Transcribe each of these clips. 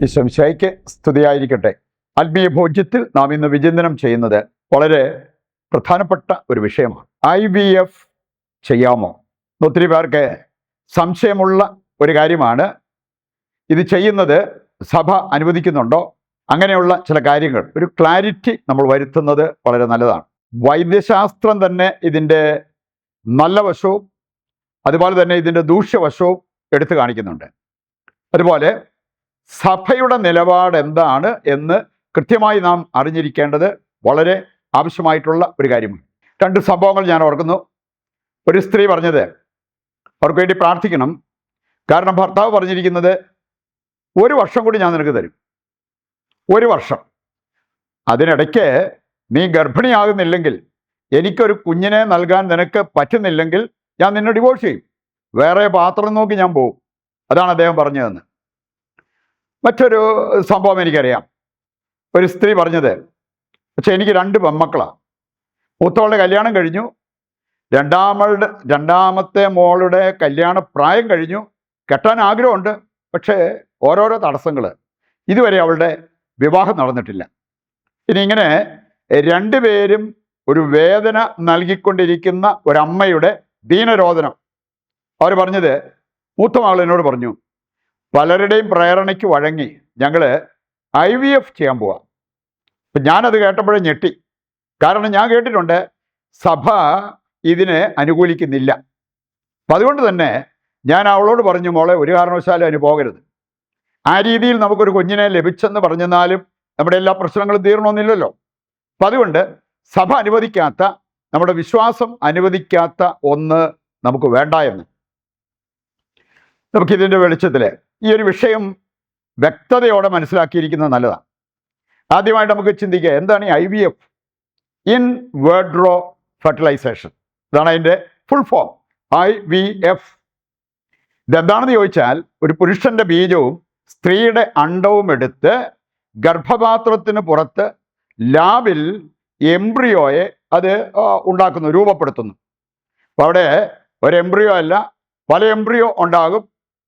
ഈശോമിശിഹായ്ക്ക് സ്തുതിയായിരിക്കട്ടെ. ആത്മീയ ഭോജ്യത്തിൽ നാം ഇന്ന് വിചിന്തനം ചെയ്യുന്നത് വളരെ പ്രധാനപ്പെട്ട ഒരു വിഷയമാണ്. IVF ചെയ്യാമോ? ഒത്തിരി പേർക്ക് സംശയമുള്ള ഒരു കാര്യമാണ്. ഇത് ചെയ്യുന്നത് സഭ അനുവദിക്കുന്നുണ്ടോ? അങ്ങനെയുള്ള ചില കാര്യങ്ങൾ ഒരു ക്ലാരിറ്റി നമ്മൾ വരുത്തുന്നത് വളരെ നല്ലതാണ്. വൈദ്യശാസ്ത്രം തന്നെ ഇതിൻ്റെ നല്ല വശവും അതുപോലെ തന്നെ ഇതിൻ്റെ ദൂഷ്യവശവും എടുത്തു കാണിക്കുന്നുണ്ട്. അതുപോലെ സഭയുടെ നിലപാട് എന്താണ് എന്ന് കൃത്യമായി നാം അറിഞ്ഞിരിക്കേണ്ടത് വളരെ ആവശ്യമായിട്ടുള്ള ഒരു കാര്യമാണ്. രണ്ട് സംഭവങ്ങൾ ഞാൻ ഓർക്കുന്നു. ഒരു സ്ത്രീ പറഞ്ഞത് അവർക്ക് വേണ്ടി പ്രാർത്ഥിക്കണം, കാരണം ഭർത്താവ് പറഞ്ഞിരിക്കുന്നത് 1 വർഷം കൂടി ഞാൻ നിനക്ക് തരും, 1 വർഷം. അതിനിടയ്ക്ക് നീ ഗർഭിണിയാകുന്നില്ലെങ്കിൽ, എനിക്കൊരു കുഞ്ഞിനെ നൽകാൻ നിനക്ക് പറ്റുന്നില്ലെങ്കിൽ ഞാൻ നിന്നെ ഡിവോഴ്സ് ചെയ്യും, വേറെ പാത്രം നോക്കി ഞാൻ പോകും. അതാണ് അദ്ദേഹം പറഞ്ഞതെന്ന്. മറ്റൊരു സംഭവം എനിക്കറിയാം. ഒരു സ്ത്രീ പറഞ്ഞത്, പക്ഷെ എനിക്ക് 2 പെൺമക്കളാണ്. മൂത്തവളുടെ കല്യാണം കഴിഞ്ഞു, രണ്ടാമത്തെ മോളുടെ കല്യാണ പ്രായം കഴിഞ്ഞു, കെട്ടാൻ ആഗ്രഹമുണ്ട്, പക്ഷേ ഓരോരോ തടസ്സങ്ങൾ, ഇതുവരെ അവളുടെ വിവാഹം നടന്നിട്ടില്ല. ഇനി ഇങ്ങനെ 2 പേരും ഒരു വേദന നൽകിക്കൊണ്ടിരിക്കുന്ന ഒരമ്മയുടെ ദീനരോധനം. അവർ പറഞ്ഞത്, മൂത്ത മകൾ എന്നോട് പറഞ്ഞു, പലരുടെയും പ്രേരണയ്ക്ക് വഴങ്ങി ഞങ്ങൾ IVF ചെയ്യാൻ പോവാം. അപ്പം ഞാനത് കേട്ടപ്പോഴേ ഞെട്ടി. കാരണം ഞാൻ കേട്ടിട്ടുണ്ട് സഭ ഇതിനെ അനുകൂലിക്കുന്നില്ല. അപ്പം അതുകൊണ്ട് തന്നെ ഞാൻ അവളോട് പറഞ്ഞു, മോളെ ഒരു കാരണവശാലും അതിന് പോകരുത്. ആ രീതിയിൽ നമുക്കൊരു കുഞ്ഞിനെ ലഭിച്ചെന്ന് പറഞ്ഞെന്നാലും നമ്മുടെ എല്ലാ പ്രശ്നങ്ങളും തീർണമെന്നില്ലല്ലോ. അപ്പം അതുകൊണ്ട് സഭ അനുവദിക്കാത്ത, നമ്മുടെ വിശ്വാസം അനുവദിക്കാത്ത ഒന്ന് നമുക്ക് വേണ്ട എന്ന്. നമുക്കിതിൻ്റെ വെളിച്ചത്തിൽ ഈ ഒരു വിഷയം വ്യക്തതയോടെ മനസ്സിലാക്കിയിരിക്കുന്നത് നല്ലതാണ്. ആദ്യമായിട്ട് നമുക്ക് ചിന്തിക്കുക, എന്താണ് ഈ IVF? In vitro fertilisation. ഇതാണ് അതിൻ്റെ ഫുൾ ഫോം, IVF. ഇതെന്താണെന്ന് ചോദിച്ചാൽ, ഒരു പുരുഷന്റെ ബീജവും സ്ത്രീയുടെ അണ്ഡവും എടുത്ത് ഗർഭപാത്രത്തിന് പുറത്ത് ലാബിൽ എംബ്രിയോയെ അത് ഉണ്ടാക്കുന്നു, രൂപപ്പെടുത്തുന്നു. അപ്പോൾ അവിടെ ഒരു എംബ്രിയോ അല്ല, പല എംബ്രിയോ ഉണ്ടാകും.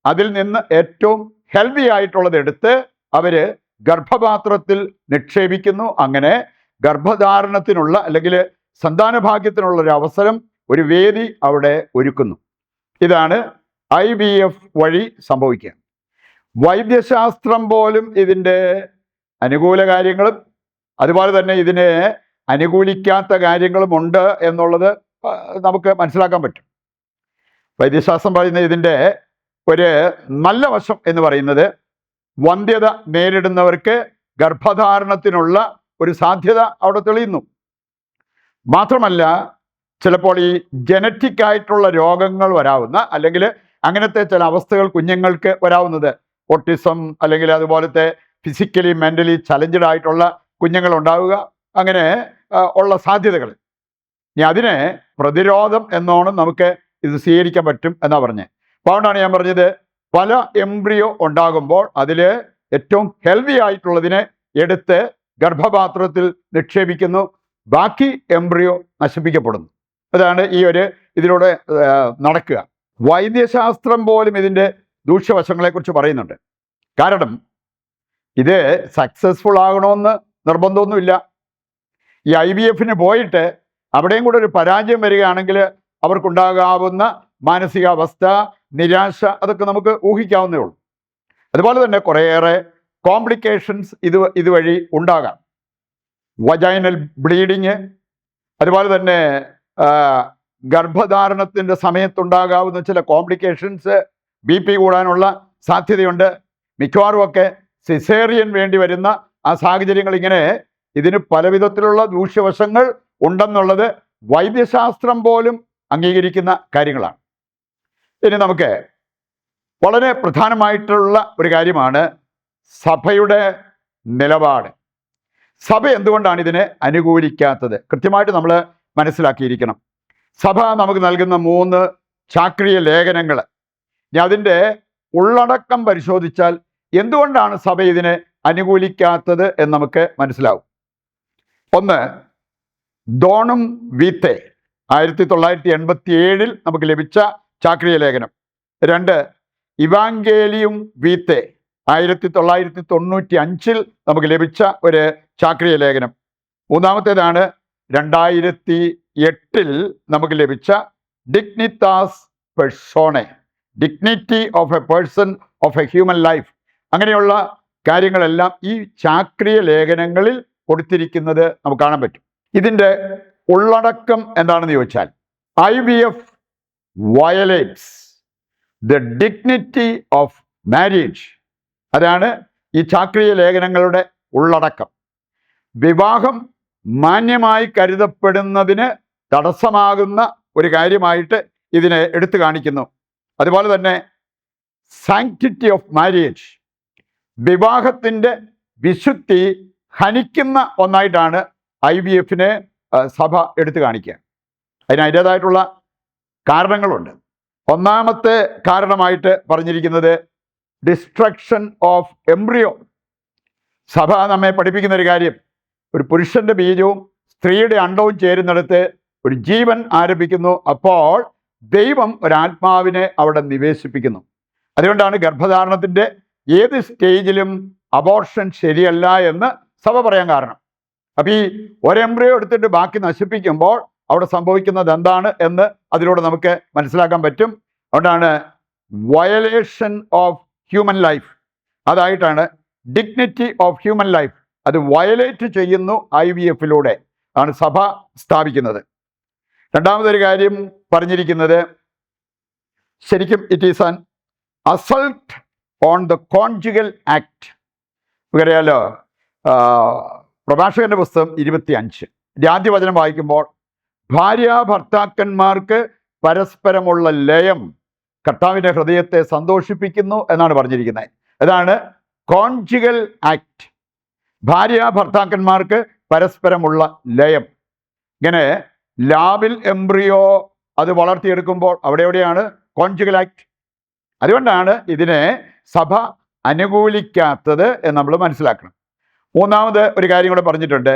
അതിൽ നിന്ന് ഏറ്റവും ഹെൽത്തി ആയിട്ടുള്ളത് എടുത്ത് അവർ ഗർഭപാത്രത്തിൽ നിക്ഷേപിക്കുന്നു. അങ്ങനെ ഗർഭധാരണത്തിനുള്ള അല്ലെങ്കിൽ സന്താനഭാഗ്യത്തിനുള്ള ഒരു അവസരം, ഒരു വേദി അവിടെ ഒരുക്കുന്നു. ഇതാണ് IVF വഴി സംഭവിക്കുക. വൈദ്യശാസ്ത്രം പോലും ഇതിൻ്റെ അനുകൂല കാര്യങ്ങളും അതുപോലെ തന്നെ ഇതിനെ അനുകൂലിക്കാത്ത കാര്യങ്ങളും ഉണ്ട് എന്നുള്ളത് നമുക്ക് മനസ്സിലാക്കാൻ പറ്റും. വൈദ്യശാസ്ത്രം പറയുന്ന ഇതിൻ്റെ ഒരു നല്ല വശം എന്ന് പറയുന്നത്, വന്ധ്യത നേരിടുന്നവർക്ക് ഗർഭധാരണത്തിനുള്ള ഒരു സാധ്യത അവിടെ തെളിയുന്നു. മാത്രമല്ല, ചിലപ്പോൾ ഈ ജനറ്റിക് ആയിട്ടുള്ള രോഗങ്ങൾ വരാവുന്ന, അല്ലെങ്കിൽ അങ്ങനത്തെ ചില അവസ്ഥകൾ കുഞ്ഞുങ്ങൾക്ക് വരാവുന്നത്, ഓട്ടിസം അല്ലെങ്കിൽ അതുപോലത്തെ ഫിസിക്കലി മെൻ്റലി ചലഞ്ചഡ് ആയിട്ടുള്ള കുഞ്ഞുങ്ങൾ ഉണ്ടാവുക, അങ്ങനെ ഉള്ള സാധ്യതകൾ, ഇനി അതിനെ പ്രതിരോധം എന്നോണം നമുക്ക് ഇത് സ്വീകരിക്കാൻ പറ്റും എന്നാണ് പറഞ്ഞത്. അപ്പോൾ അതുകൊണ്ടാണ് ഞാൻ പറഞ്ഞത്, പല എംബ്രിയോ ഉണ്ടാകുമ്പോൾ അതിൽ ഏറ്റവും ഹെൽത്തി ആയിട്ടുള്ളതിനെ എടുത്ത് ഗർഭപാത്രത്തിൽ നിക്ഷേപിക്കുന്നു, ബാക്കി എംബ്രിയോ നശിപ്പിക്കപ്പെടുന്നു. അതാണ് ഈ ഒരു ഇതിലൂടെ നടക്കുക. വൈദ്യശാസ്ത്രം പോലും ഇതിൻ്റെ ദൂഷ്യവശങ്ങളെക്കുറിച്ച് പറയുന്നുണ്ട്. കാരണം ഇത് സക്സസ്ഫുൾ ആകണമെന്ന് നിർബന്ധമൊന്നുമില്ല. ഈ IVFന് പോയിട്ട് അവിടെയും കൂടെ ഒരു പരാജയം വരികയാണെങ്കിൽ അവർക്കുണ്ടാകാവുന്ന മാനസികാവസ്ഥ, നിരാശ, അതൊക്കെ നമുക്ക് ഊഹിക്കാവുന്നേ ഉള്ളൂ. അതുപോലെ തന്നെ കുറേയേറെ കോംപ്ലിക്കേഷൻസ് ഇതുവഴി ഉണ്ടാകാം. വജൈനൽ ബ്ലീഡിങ്, അതുപോലെ തന്നെ ഗർഭധാരണത്തിൻ്റെ സമയത്തുണ്ടാകാവുന്ന ചില കോംപ്ലിക്കേഷൻസ്, BP കൂടാനുള്ള സാധ്യതയുണ്ട്. മിക്കവാറും ഒക്കെ സിസേറിയൻ വേണ്ടി വരുന്ന ആ സാഹചര്യങ്ങൾ, ഇങ്ങനെ ഇതിന് പല വിധത്തിലുള്ള ദൂഷ്യവശങ്ങൾ ഉണ്ടെന്നുള്ളത് വൈദ്യശാസ്ത്രം പോലും അംഗീകരിക്കുന്ന കാര്യങ്ങളാണ്. ഇനി നമുക്ക് വളരെ പ്രധാനമായിട്ടുള്ള ഒരു കാര്യമാണ് സഭയുടെ നിലപാട്. സഭ എന്തുകൊണ്ടാണ് ഇതിനെ അനുകൂലിക്കാത്തത്? കൃത്യമായിട്ട് നമ്മൾ മനസ്സിലാക്കിയിരിക്കണം. സഭ നമുക്ക് നൽകുന്ന 3 ചാക്രിക ലേഖനങ്ങൾ, ഇനി അതിൻ്റെ ഉള്ളടക്കം പരിശോധിച്ചാൽ എന്തുകൊണ്ടാണ് സഭ ഇതിനെ അനുകൂലിക്കാത്തത് എന്ന് നമുക്ക് മനസ്സിലാവും. 1, ഡോണും വീത്തെ 1987 നമുക്ക് ലഭിച്ച ചാക്രിക ലേഖനം. 2, ഇവാങ്കേലിയും വീത്തെ 1995 നമുക്ക് ലഭിച്ച ഒരു ചാക്രിക ലേഖനം. മൂന്നാമത്തേതാണ് 2008 നമുക്ക് ലഭിച്ച ഡിഗ്നിറ്റാസ് പേഴ്സോണെ, dignity of a person of a human life. അങ്ങനെയുള്ള കാര്യങ്ങളെല്ലാം ഈ ചാക്രിക ലേഖനങ്ങളിൽ കൊടുത്തിരിക്കുന്നത് നമുക്ക് കാണാൻ പറ്റും. ഇതിൻ്റെ ഉള്ളടക്കം എന്താണെന്ന് ചോദിച്ചാൽ, IVF violates the dignity of marriage. അതാണ് ഈ ചാക്രിക ലേഖനങ്ങളുടെ ഉള്ളടക്കം. വിവാഹം മാന്യമായി കരുതപ്പെടുന്നതിന് തടസ്സമാകുന്ന ഒരു കാര്യമായിട്ട് ഇതിനെ എടുത്തു കാണിക്കുന്നു. അതുപോലെ തന്നെ സാങ്ക്ടിറ്റി ഓഫ് മാരേജ്, വിവാഹത്തിൻ്റെ വിശുദ്ധി ഹനിക്കുന്ന ഒന്നായിട്ടാണ് IVFനെ സഭ എടുത്തു കാണിക്കുക. അതിന് അതിൻ്റേതായിട്ടുള്ള കാരണങ്ങളുണ്ട്. ഒന്നാമത്തെ കാരണമായിട്ട് പറഞ്ഞിരിക്കുന്നത് ഡിസ്ട്രക്ഷൻ ഓഫ് എംബ്രിയോ. സഭ നമ്മെ പഠിപ്പിക്കുന്ന ഒരു കാര്യം, ഒരു പുരുഷന്റെ ബീജവും സ്ത്രീയുടെ അണ്ടവും ചേരുന്നിടത്ത് ഒരു ജീവൻ ആരംഭിക്കുന്നു. അപ്പോൾ ദൈവം ഒരാത്മാവിനെ അവിടെ നിവേശിപ്പിക്കുന്നു. അതുകൊണ്ടാണ് ഗർഭധാരണത്തിൻ്റെ ഏത് സ്റ്റേജിലും അബോർഷൻ ശരിയല്ല എന്ന് സഭ പറയാൻ കാരണം. അപ്പം ഈ ഒരെംബ്രിയോ എടുത്തിട്ട് ബാക്കി നശിപ്പിക്കുമ്പോൾ അവിടെ സംഭവിക്കുന്നത് എന്താണ് എന്ന് അതിലൂടെ നമുക്ക് മനസ്സിലാക്കാൻ പറ്റും. അതുകൊണ്ടാണ് വയലേഷൻ ഓഫ് ഹ്യൂമൻ ലൈഫ്, അതായിട്ടാണ് ഡിഗ്നിറ്റി ഓഫ് ഹ്യൂമൻ ലൈഫ്, അത് വയലേറ്റ് ചെയ്യുന്നു IVFലൂടെ ആണ് സഭ സ്ഥാപിക്കുന്നത്. രണ്ടാമതൊരു കാര്യം പറഞ്ഞിരിക്കുന്നത്, ശരിക്കും it is an assault on the conjugal act. അറിയാലോ, പ്രഭാഷകന്റെ പുസ്തകം 25 ആദ്യ വചനം വായിക്കുമ്പോൾ, ഭാര്യ ഭർത്താക്കന്മാർക്ക് പരസ്പരമുള്ള ലയം കർത്താവിൻ്റെ ഹൃദയത്തെ സന്തോഷിപ്പിക്കുന്നു എന്നാണ് പറഞ്ഞിരിക്കുന്നത്. അതാണ് കോൺജുഗൽ ആക്ട്. ഭാര്യ ഭർത്താക്കന്മാർക്ക് പരസ്പരമുള്ള ലയം. ഇങ്ങനെ ലാബിൽ എംബ്രിയോ അത് വളർത്തിയെടുക്കുമ്പോൾ എവിടെയാണ് കോൺജുഗൽ ആക്ട്. അതുകൊണ്ടാണ് ഇതിനെ സഭ അനുകൂലിക്കാത്തത് എന്ന് നമ്മൾ മനസ്സിലാക്കണം. മൂന്നാമത് ഒരു കാര്യം കൂടെ പറഞ്ഞിട്ടുണ്ട്.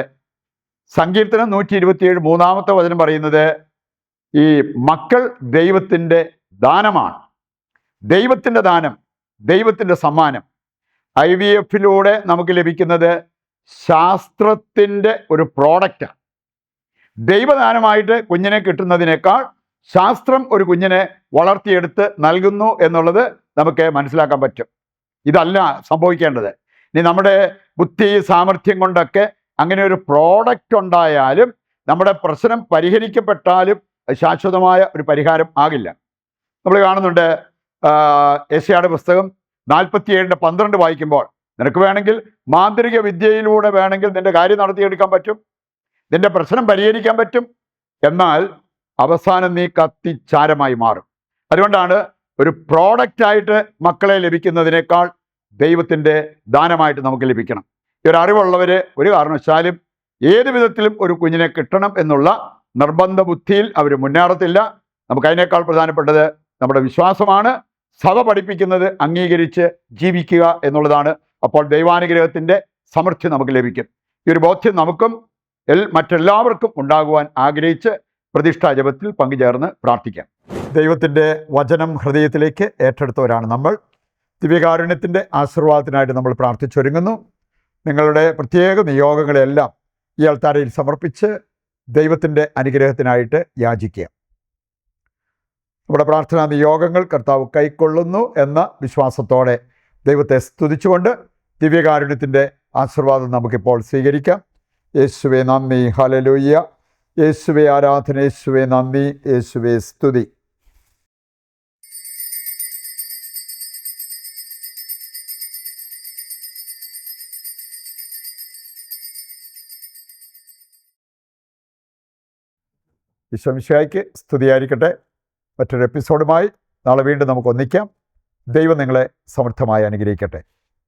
സങ്കീർത്തനം 127 മൂന്നാമത്തെ വചനം പറയുന്നത്, ഈ മക്കൾ ദൈവത്തിൻ്റെ ദാനമാണ്. ദൈവത്തിൻ്റെ ദാനം, ദൈവത്തിൻ്റെ സമ്മാനം. IVFലൂടെ നമുക്ക് ലഭിക്കുന്നത് ശാസ്ത്രത്തിൻ്റെ ഒരു പ്രോഡക്റ്റാണ്. ദൈവദാനമായിട്ട് കുഞ്ഞിനെ കിട്ടുന്നതിനേക്കാൾ ശാസ്ത്രം ഒരു കുഞ്ഞിനെ വളർത്തിയെടുത്ത് നൽകുന്നു എന്നുള്ളത് നമുക്ക് മനസ്സിലാക്കാൻ പറ്റും. ഇതല്ല സംഭവിക്കേണ്ടത്. ഇനി നമ്മുടെ ബുദ്ധി സാമർഥ്യം കൊണ്ടൊക്കെ അങ്ങനെ ഒരു പ്രോഡക്റ്റ് ഉണ്ടായാലും നമ്മുടെ പ്രശ്നം പരിഹരിക്കപ്പെട്ടാലും ശാശ്വതമായ ഒരു പരിഹാരം ആകില്ല. നമ്മൾ കാണുന്നുണ്ട്, യെശയ്യായുടെ പുസ്തകം 47:12 വായിക്കുമ്പോൾ, നിനക്ക് വേണമെങ്കിൽ മാന്ത്രിക വിദ്യയിലൂടെ വേണമെങ്കിൽ നിന്റെ കാര്യം നടത്തിയെടുക്കാൻ പറ്റും, നിന്റെ പ്രശ്നം പരിഹരിക്കാൻ പറ്റും, എന്നാൽ അവസാനം നീ കത്തിച്ചാരമായി മാറും. അതുകൊണ്ടാണ് ഒരു പ്രോഡക്റ്റായിട്ട് മക്കളെ ലഭിക്കുന്നതിനേക്കാൾ ദൈവത്തിൻ്റെ ദാനമായിട്ട് നമുക്ക് ലഭിക്കണം. ഈ ഒരു അറിവുള്ളവർ ഒരു കാരണവശാലും ഏത് വിധത്തിലും ഒരു കുഞ്ഞിനെ കിട്ടണം എന്നുള്ള നിർബന്ധ ബുദ്ധിയിൽ അവർ മുന്നേറത്തില്ല. നമുക്കതിനേക്കാൾ പ്രധാനപ്പെട്ടത് നമ്മുടെ വിശ്വാസമാണ്. സഭ പഠിപ്പിക്കുന്നത് അംഗീകരിച്ച് ജീവിക്കുക എന്നുള്ളതാണ്. അപ്പോൾ ദൈവാനുഗ്രഹത്തിൻ്റെ സമൃദ്ധി നമുക്ക് ലഭിക്കും. ഈ ഒരു ബോധ്യം നമുക്കും മറ്റെല്ലാവർക്കും ഉണ്ടാകുവാൻ ആഗ്രഹിച്ച് പ്രതിഷ്ഠാ ജപത്തിൽ പങ്കുചേർന്ന് പ്രാർത്ഥിക്കാം. ദൈവത്തിൻ്റെ വചനം ഹൃദയത്തിലേക്ക് ഏറ്റെടുത്തവരാണ് നമ്മൾ. ദിവ്യകാരുണ്യത്തിൻ്റെ ആശീർവാദത്തിനായിട്ട് നമ്മൾ പ്രാർത്ഥിച്ചൊരുങ്ങുന്നു. നിങ്ങളുടെ പ്രത്യേക നിയോഗങ്ങളെല്ലാം ഈ അൾത്താരയിൽ സമർപ്പിച്ച് ദൈവത്തിൻ്റെ അനുഗ്രഹത്തിനായിട്ട് യാചിക്കുക. നമ്മുടെ പ്രാർത്ഥനാ നിയോഗങ്ങൾ കർത്താവ് കൈക്കൊള്ളുന്നു എന്ന വിശ്വാസത്തോടെ ദൈവത്തെ സ്തുതിച്ചുകൊണ്ട് ദിവ്യകാരുണ്യത്തിൻ്റെ ആശീർവാദം നമുക്കിപ്പോൾ സ്വീകരിക്കാം. യേശുവേ നന്ദി, ഹല്ലേലൂയ. യേശുവേ ആരാധന, യേശുവേ നന്ദി, യേശുവേ സ്തുതി. ഈശോ മിശിഹായ്ക്ക് സ്തുതിയായിരിക്കട്ടെ. മറ്റൊരു എപ്പിസോഡുമായി നാളെ വീണ്ടും നമുക്ക് ഒന്നിക്കാം. ദൈവം നിങ്ങളെ സമൃദ്ധമായി അനുഗ്രഹിക്കട്ടെ.